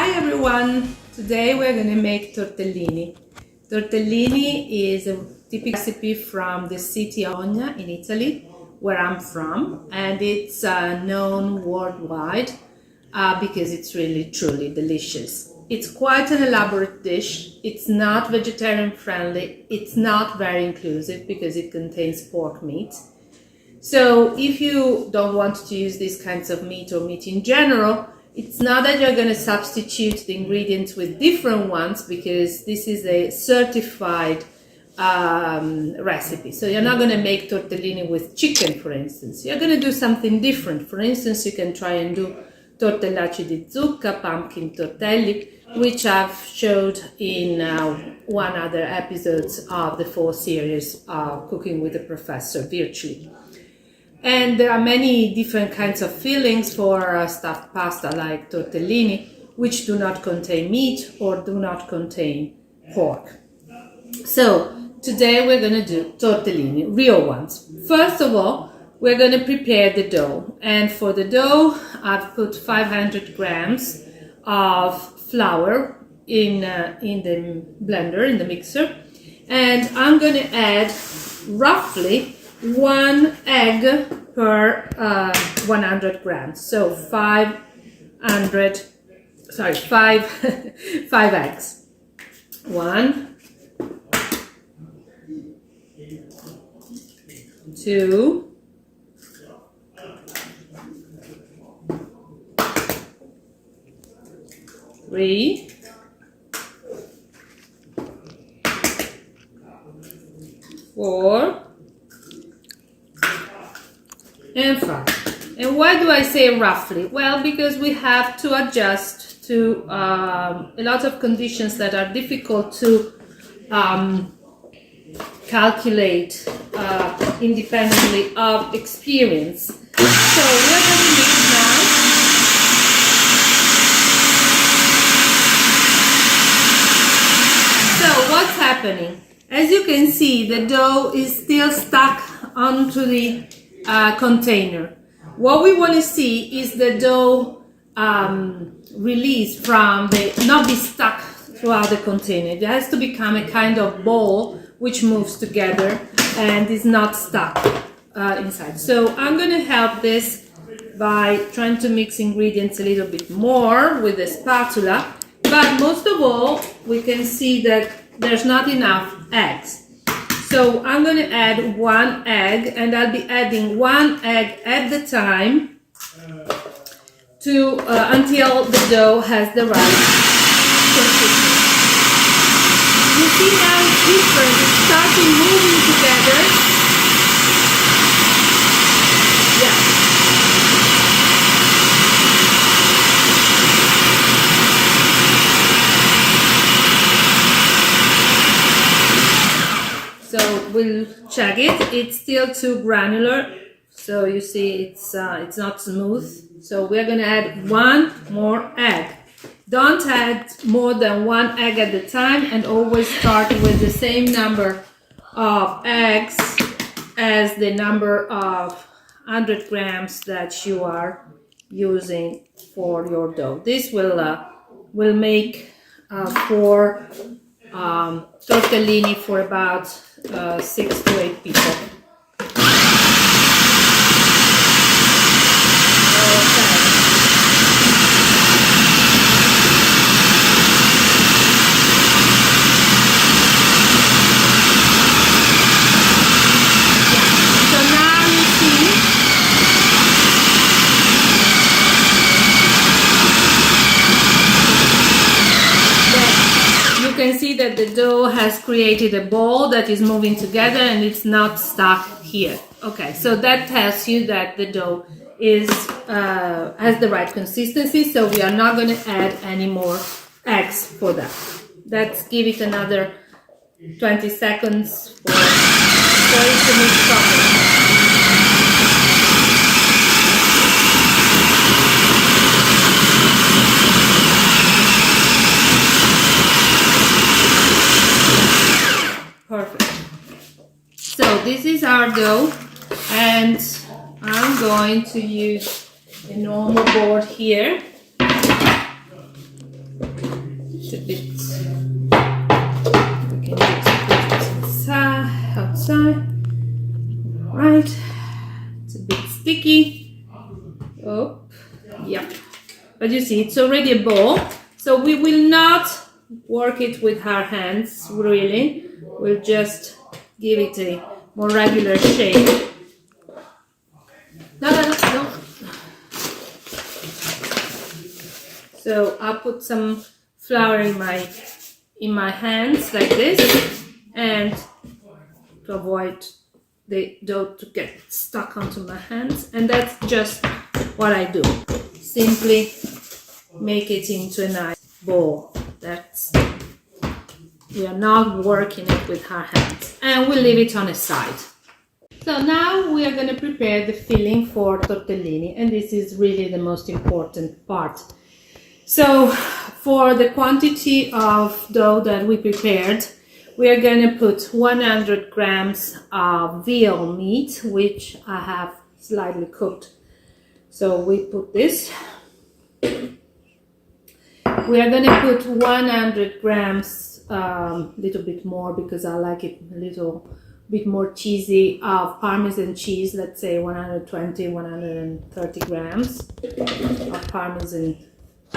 Hi everyone! Today we're going to make tortellini. Tortellini is a typical recipe from the city of Bologna in Italy, where I'm from, and it's known worldwide because it's really truly delicious. It's quite an elaborate dish. It's not vegetarian friendly. It's not very inclusive because it contains pork meat. So if you don't want to use these kinds of meat or meat in general, it's not that you're going to substitute the ingredients with different ones, because this is a certified recipe. So you're not going to make tortellini with chicken, for instance. You're going to do something different. For instance, you can try and do tortellacci di zucca, pumpkin tortelli, which I've showed in one other episode of the 4 series Cooking with the Professor virtually. And there are many different kinds of fillings for stuffed pasta like tortellini, which do not contain meat or do not contain pork. So today we're going to do tortellini, real ones. First of all, we're going to prepare the dough. And for the dough, I've put 500 grams of flour in the blender, in the mixer. And I'm going to add roughly 1 egg per 100 grams, so 5 eggs. 1, 2, 3, 4, and 5. And why do I say roughly? Well, because we have to adjust to a lot of conditions that are difficult to calculate independently of experience. So we're going to mix now. So what's happening? As you can see, the dough is still stuck onto the container. What we want to see is the dough release from not be stuck throughout the container. It has to become a kind of ball which moves together and is not stuck inside. So I'm going to help this by trying to mix ingredients a little bit more with a spatula, but most of all we can see that there's not enough eggs. So I'm going to add 1 egg, and I'll be adding 1 egg at the time to until the dough has the right consistency. You see now it's different. It's starting moving together. Yeah. So we'll check it. It's still too granular, so you see it's not smooth. So we're going to add 1 more egg. Don't add more than 1 egg at a time, and always start with the same number of eggs as the number of 100 grams that you are using for your dough. This will make for tortellini for about 6 to 8 people. So now you see that you can see that the dough has created a ball that is moving together and it's not stuck here. Okay, so that tells you that the dough is has the right consistency, so we are not going to add any more eggs for that. Let's give it another 20 seconds for it to mix properly. Perfect. So this is our dough, and I'm going to use a normal board here. a bit, we can just put it inside, outside. Right, it's a bit sticky. Oh, yeah. But you see, it's already a ball, so we will not work it with our hands, really. We'll just give it a more regular shape. No. So I'll put some flour in my hands like this, and to avoid the dough to get stuck onto my hands. And that's just what I do. Simply make it into a nice ball. We are not working it with our hands, and we'll leave it on a side. So now we are going to prepare the filling for tortellini, and this is really the most important part. So for the quantity of dough that we prepared, we are going to put 100 grams of veal meat, which I have slightly cooked. So we put this. We are going to put 100 grams, little bit more because I like it a little bit more cheesy, of Parmesan cheese, let's say 120, 130 grams of Parmesan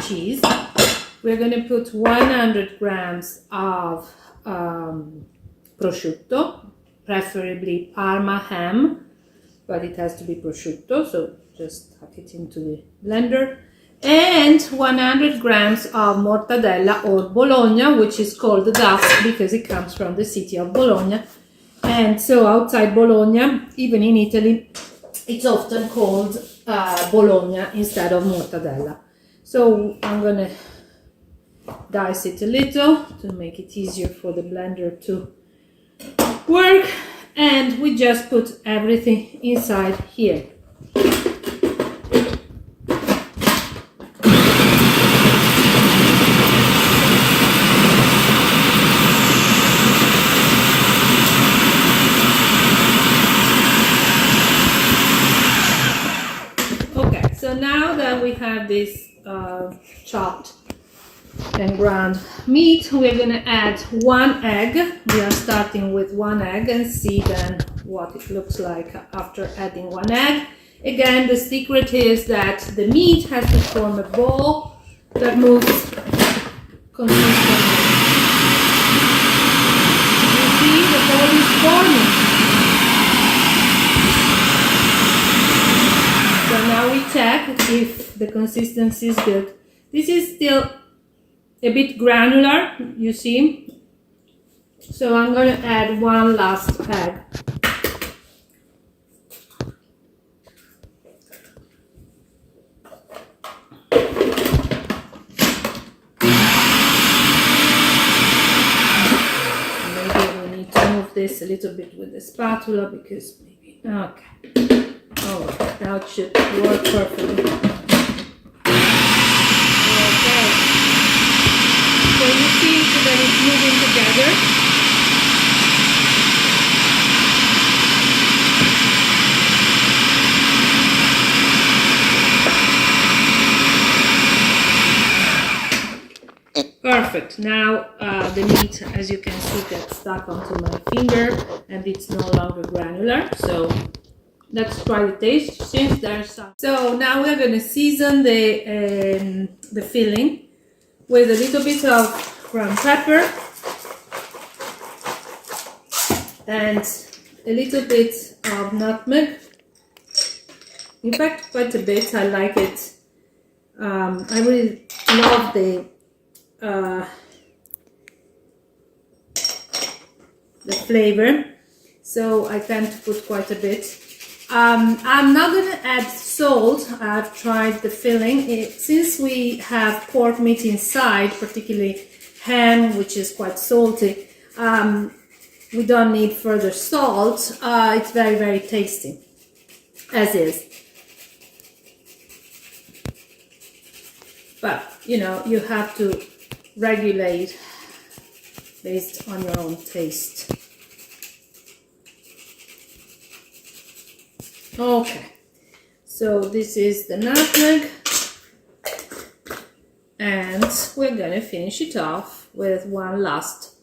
cheese. We're going to put 100 grams of prosciutto, preferably Parma ham, but it has to be prosciutto, so just tuck it into the blender. And 100 grams of mortadella or Bologna, which is called Duff because it comes from the city of Bologna. And so outside Bologna, even in Italy, it's often called Bologna instead of mortadella. So I'm going to dice it a little to make it easier for the blender to work. And we just put everything inside here. So now that we have this chopped and ground meat, we're going to add 1 egg. We are starting with 1 egg and see then what it looks like after adding 1 egg. Again, the secret is that the meat has to form a ball that moves consistently. You see, the ball is forming. So now we check if the consistency is good. This is still a bit granular, you see. So I'm going to add 1 last egg. Maybe we need to move this a little bit with the spatula because maybe, okay. Oh, now it should work perfectly. Okay. So you see that it's moving together. Perfect. Now the meat, as you can see, gets stuck onto my finger and it's no longer granular. So let's try the taste since there's some. So now we're going to season the filling with a little bit of ground pepper and a little bit of nutmeg. In fact, quite a bit. I like it. I really love the flavor, so I tend to put quite a bit. I'm not going to add salt. I've tried the filling. Since we have pork meat inside, particularly ham, which is quite salty, we don't need further salt. It's very, very tasty, as is. But, you know, you have to regulate based on your own taste. Okay, so this is the nutmeg, And we're gonna finish it off with one last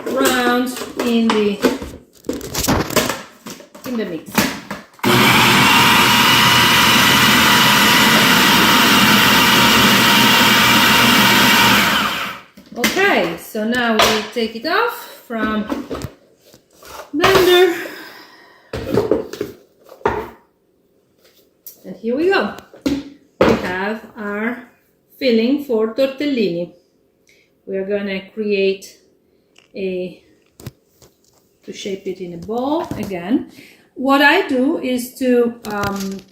round in the mixer. Okay, so now we take it off from blender, and here we go. We have our filling for tortellini. We are gonna create to shape it in a ball again. What I do is to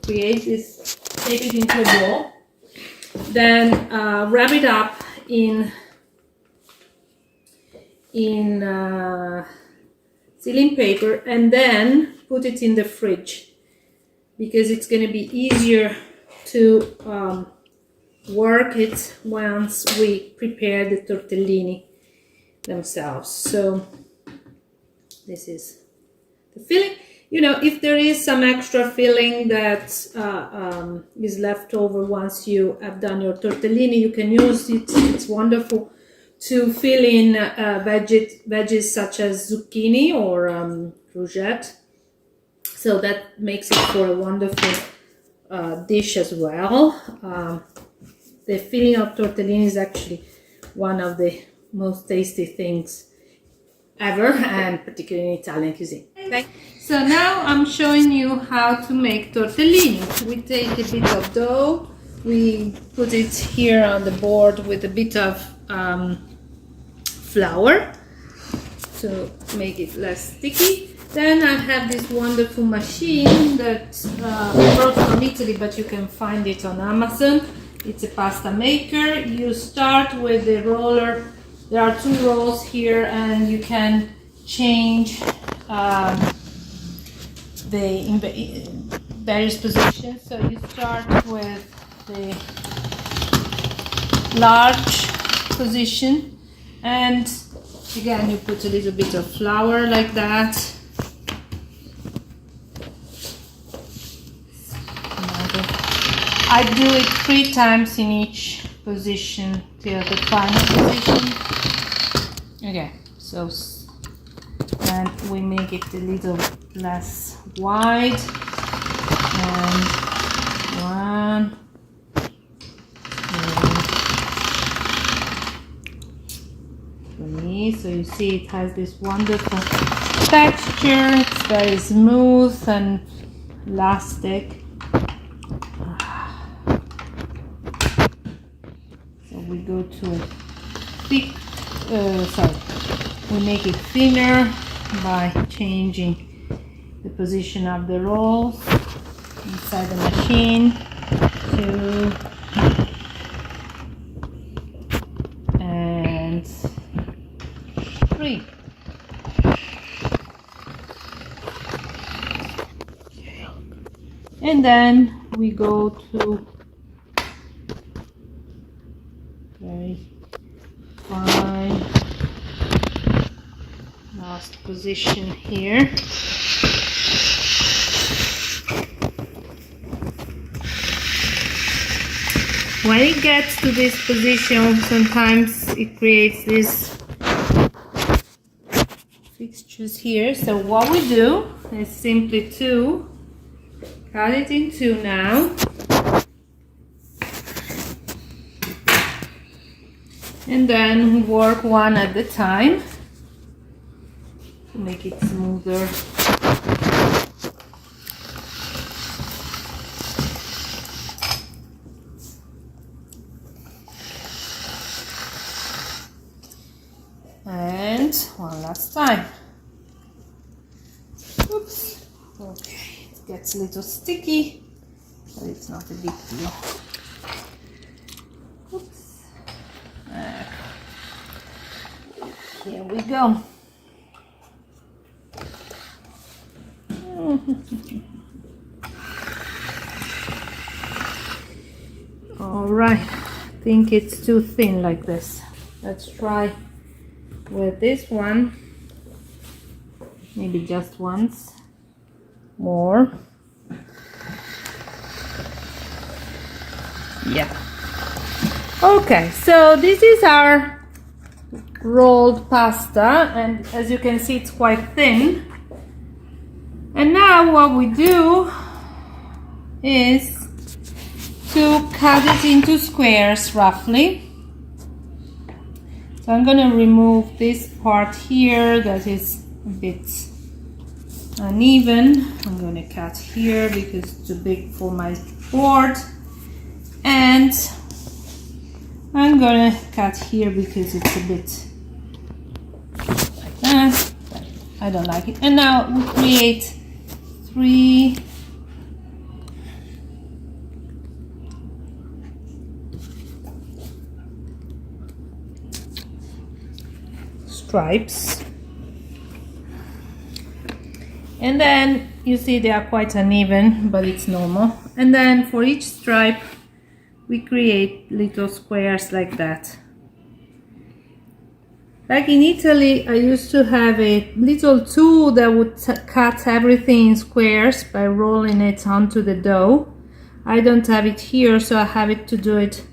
create this, shape it into a ball, then wrap it up in sealing paper, and then put it in the fridge, because it's going to be easier to work it once we prepare the tortellini themselves. So this is the filling. You know, if there is some extra filling that is left over once you have done your tortellini, you can use it. It's wonderful to fill in veggies such as zucchini or courgette. So that makes it for a wonderful dish as well. The filling of tortellini is actually one of the most tasty things ever, and particularly in Italian cuisine. Okay. So now I'm showing you how to make tortellini. We take a bit of dough, we put it here on the board with a bit of flour to make it less sticky. Then I have this wonderful machine that I brought from Italy, but you can find it on Amazon. It's a pasta maker. You start with the roller. There are two rolls here, and you can change the various positions. So you start with the large position, and again you put a little bit of flour like that. I do it 3 times in each position till the final position. Okay, so and we make it a little less wide. And 1, 2, 3. So you see it has this wonderful texture. It's very smooth and elastic. We go to a thick, we make it thinner by changing the position of the rolls inside the machine. 2 and 3. And then we go to very fine last position here. When it gets to this position, sometimes it creates these fixtures here. So what we do is simply to cut it in 2 now. And then work one at a time to make it smoother. And one last time. Oops. Okay, it gets a little sticky, but it's not a big deal. Oops. Here we go. All right, I think it's too thin like this. Let's try with this one. Maybe just once more. Yeah. Okay, so this is our rolled pasta, and as you can see, it's quite thin. And now what we do is to cut it into squares roughly. So I'm going to remove this part here that is a bit uneven. I'm going to cut here because it's too big for my board, and I'm going to cut here because it's a bit like that. I don't like it. And now we create 3 stripes, and then you see they are quite uneven, but it's normal. And then for each stripe we create little squares like that. Like in Italy, I used to have a little tool that would cut everything in squares by rolling it onto the dough. I don't have it here, so I have it to do it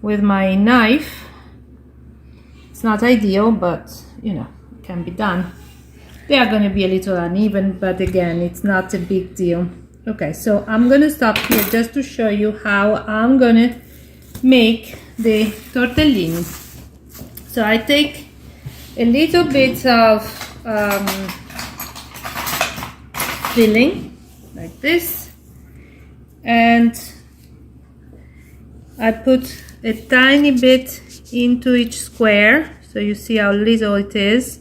with my knife. It's not ideal, but you know, it can be done. They are going to be a little uneven, but again, it's not a big deal. Okay, so I'm going to stop here just to show you how I'm going to make the tortellini. So I take a little bit of filling like this, and I put a tiny bit into each square, so you see how little it is.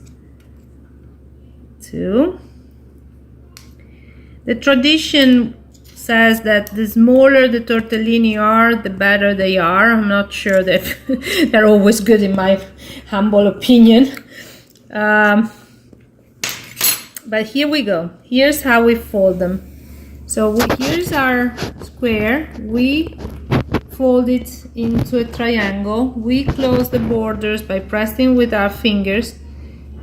2. The tradition says that the smaller the tortellini are, the better they are. I'm not sure that they're always good, in my humble opinion. But here we go. Here's how we fold them. So here's our square. We fold it into a triangle. We close the borders by pressing with our fingers.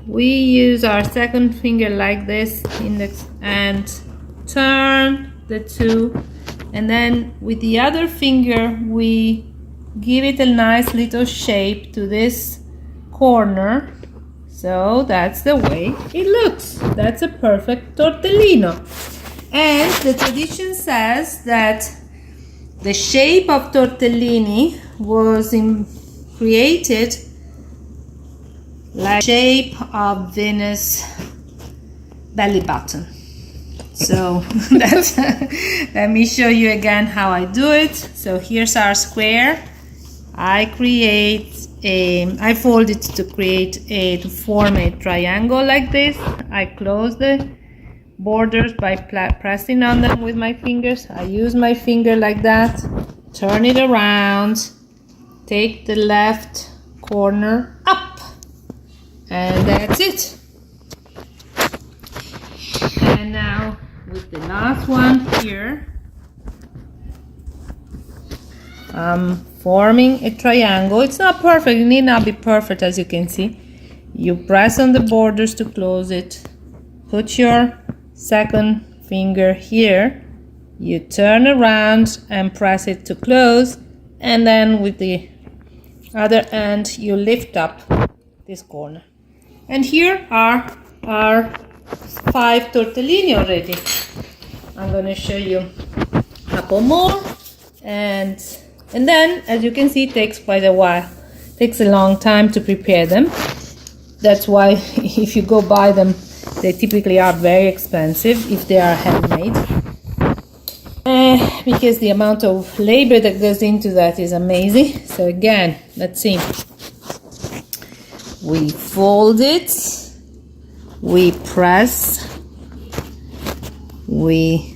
We use our second finger like this, index, and turn the 2, and then with the other finger we give it a nice little shape to this corner. So that's the way it looks. That's a perfect tortellino. And the tradition says that the shape of tortellini was created like shape of Venus belly button. So that's let me show you again how I do it. So here's our square. I fold it to form a triangle like this. I close the borders by pressing on them with my fingers. I use my finger like that, turn it around, take the left corner up, and that's it. And now with the last one here, I'm forming a triangle. It's not perfect, it need not be perfect, as you can see. You press on the borders to close it, put your second finger here, you turn around and press it to close, and then with the other end you lift up this corner. And here are our 5 tortellini already. I'm going to show you a couple more, and then, as you can see, it takes quite a while. It takes a long time to prepare them. That's why if you go buy them, they typically are very expensive if they are handmade, because the amount of labor that goes into that is amazing. So again, let's see. We fold it, we press, we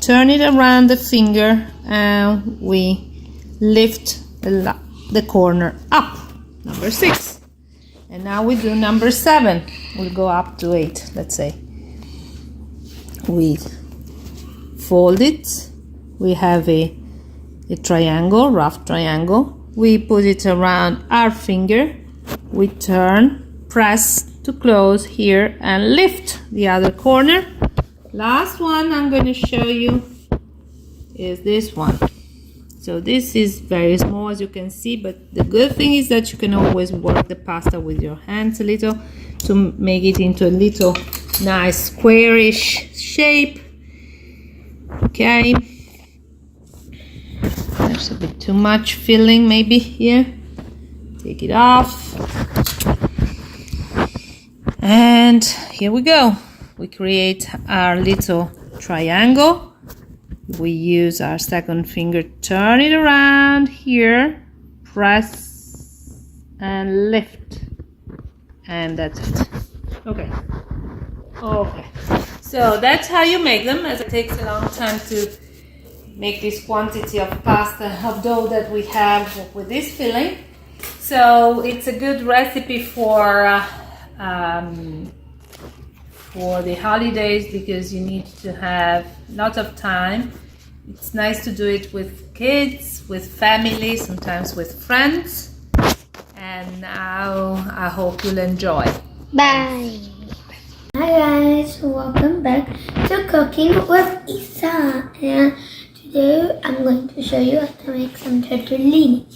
turn it around the finger, and we lift the corner up. Number 6. And now we do number 7. We'll go up to 8, let's say. We fold it, we have a triangle, rough triangle. We put it around our finger, we turn, press to close here, and lift the other corner. Last one I'm going to show you is this one. So this is very small, as you can see, but the good thing is that you can always work the pasta with your hands a little to make it into a little nice squarish shape. Okay, there's a bit too much filling maybe here. Take it off. And here we go. We create our little triangle. We use our second finger, turn it around here, press and lift, and that's it. Okay. So that's how you make them, as it takes a long time to make this quantity of pasta, of dough that we have with this filling. So it's a good recipe for the holidays, because you need to have lots of time. It's nice to do it with kids, with family, sometimes with friends. And now I hope you'll enjoy. Bye. Hi guys, welcome back to Cooking with Isa. And today I'm going to show you how to make some tortellini.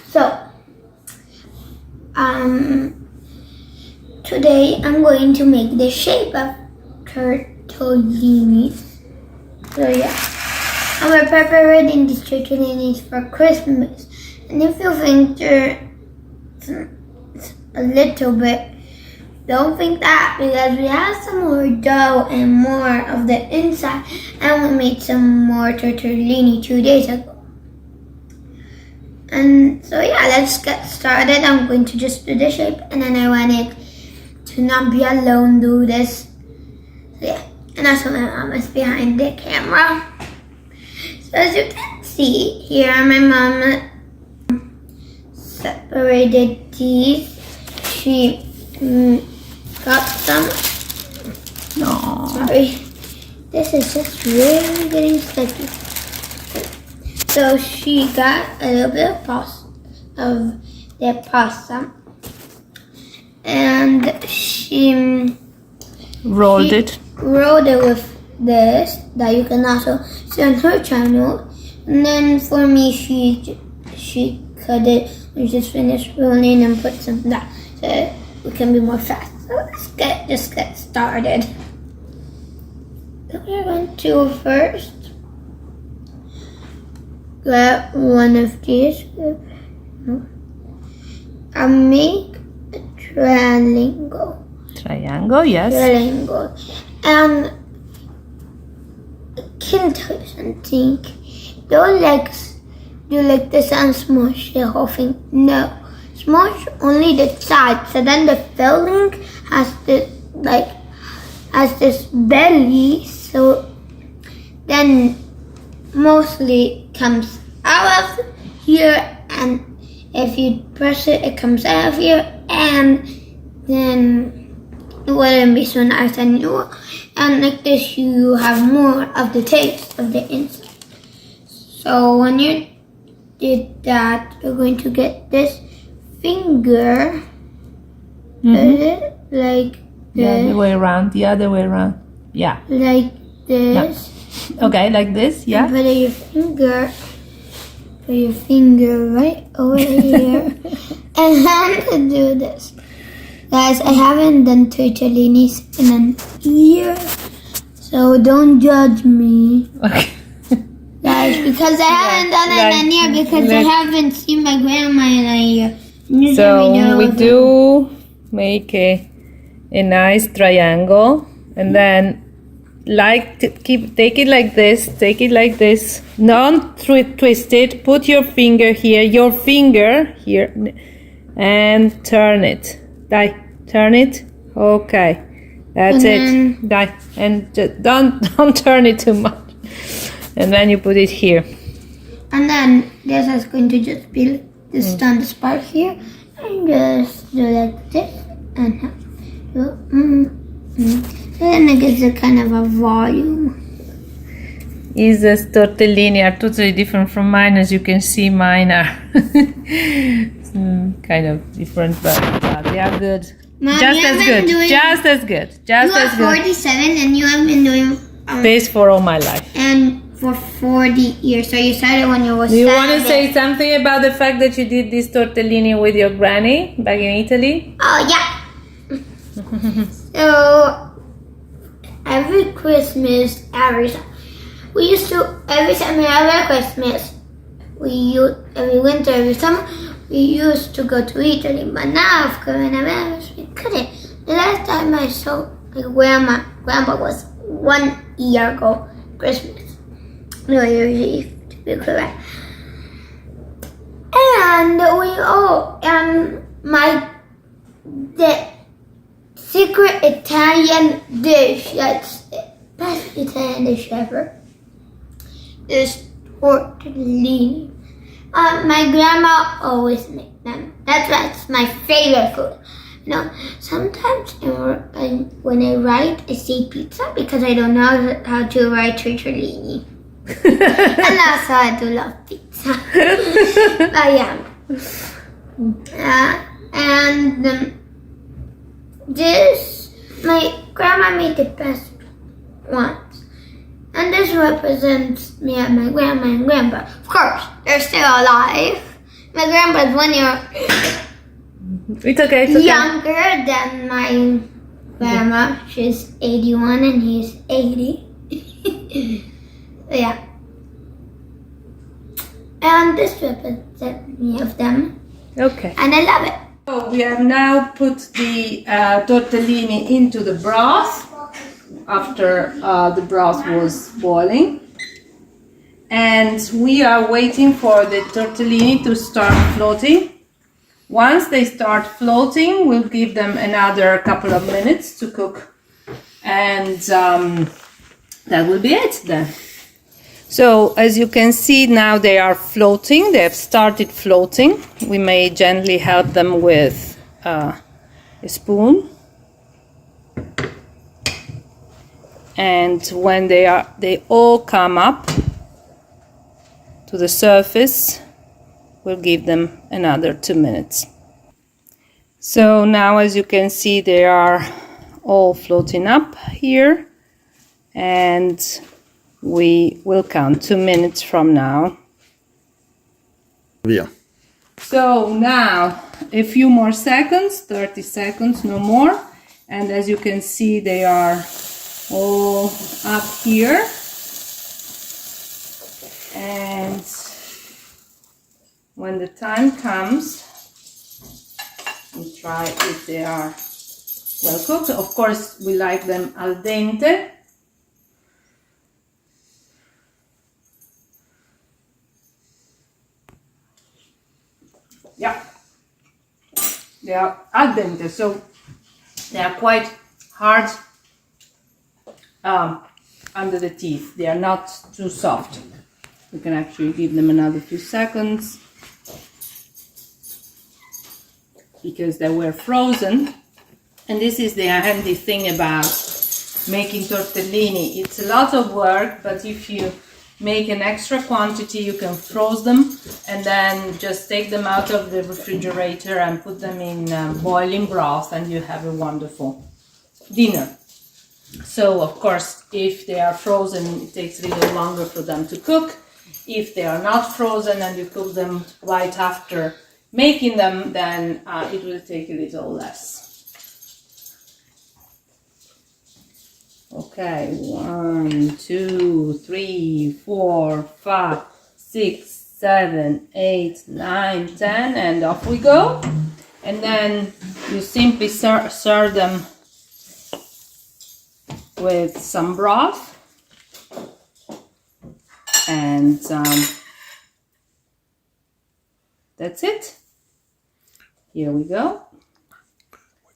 So, today I'm going to make the shape of tortellini. So yeah, I'm preparing these tortellinis for Christmas. And if you think they're a little bit, don't think that, because we have some more dough and more of the inside, and we made some more tortellini 2 days ago. And so yeah, let's get started. I'm going to just do the shape, and then I want it to not be alone do this. So yeah, and also my mom is behind the camera. So as you can see here, my mom separated these. She got some. No. Sorry, this is just really getting sticky. So she got a little bit of the pasta, and she rolled it with this that you can also see on her channel. And then for me, she cut it and just finished rolling and put some of that so we can be more fast. So let's just get started. So we're going to first grab one of these and make a triangle. Triangle, yes. Triangle. And I can tell you something. Don't do like this and smush the whole thing. No. Smush only the side. So then the filling has this belly. So then mostly comes out of here, and if you press it, it comes out of here, and then it wouldn't be so nice anymore. And like this, you have more of the taste of the inside. So when you did that, you're going to get this finger, like this. The other way around. Yeah. Like this. Yeah. Okay, like this, yeah. And put your finger right over here. And then do this. Guys, I haven't done tortellinis in a year, so don't judge me. Okay. Guys, because I haven't done it in a year, because I haven't seen my grandma in a year. So we do make a nice triangle, and then take it like this. Don't twist it. Put your finger here, and turn it. Turn it. Okay, that's it. And just don't turn it too much. And then you put it here. And then this is going to just be this on this part here, and just do like this, and then it gives it kind of a volume. Isa's tortellini are totally different from mine. As you can see, mine are kind of different, but they are good. Mom, just as good. You are 47 and you have been doing this for all my life. And for 40 years. So you started when you were 7. Do you want to say something about the fact that you did this tortellini with your granny back in Italy? Oh, yeah. So, every Christmas, every Christmas, every winter, every summer, we used to go to Italy. But now, of coronavirus, we couldn't. The last time I saw my grandpa was 1 year ago, Christmas. New Year's Eve, to be correct. And the secret Italian dish, that's the best Italian dish ever, is tortellini. My grandma always makes them. That's my favorite food. Sometimes when I write, I say pizza because I don't know how to write tortellini. And also I do love pizza. But yeah. My grandma made the best ones. And this represents me and my grandma and grandpa. Of course, they're still alive. My grandpa's 1 year It's okay. younger than my grandma. She's 81 and he's 80. Yeah. And this represents me of them. Okay. And I love it. So we have now put the tortellini into the broth after the broth was boiling. And we are waiting for the tortellini to start floating. Once they start floating, we'll give them another couple of minutes to cook. And that will be it then. So as you can see now they are floating, they have started floating. We may gently help them with a spoon. And when they all come up to the surface, we'll give them another 2 minutes. So now as you can see they are all floating up here, and we will count 2 minutes from now. Via. So now a few more seconds, 30 seconds, no more. And as you can see, they are all up here. And when the time comes, we try if they are well cooked. Of course, we like them al dente. Yeah, they are al dente, so they are quite hard under the teeth. They are not too soft. We can actually give them another few seconds because they were frozen. And this is the handy thing about making tortellini. It's a lot of work, but if you make an extra quantity, you can freeze them and then just take them out of the refrigerator and put them in boiling broth, and you have a wonderful dinner. So of course, if they are frozen, it takes a little longer for them to cook. If they are not frozen and you cook them right after making them, then it will take a little less. Okay, 1, 2, 3, 4, 5, 6, 7, 8, 9, 10, and off we go. And then you simply serve them with some broth. And that's it. Here we go.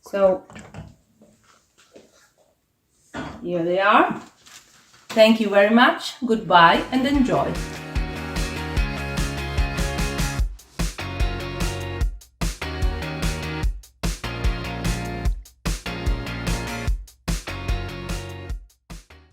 So here they are. Thank you very much. Goodbye and enjoy.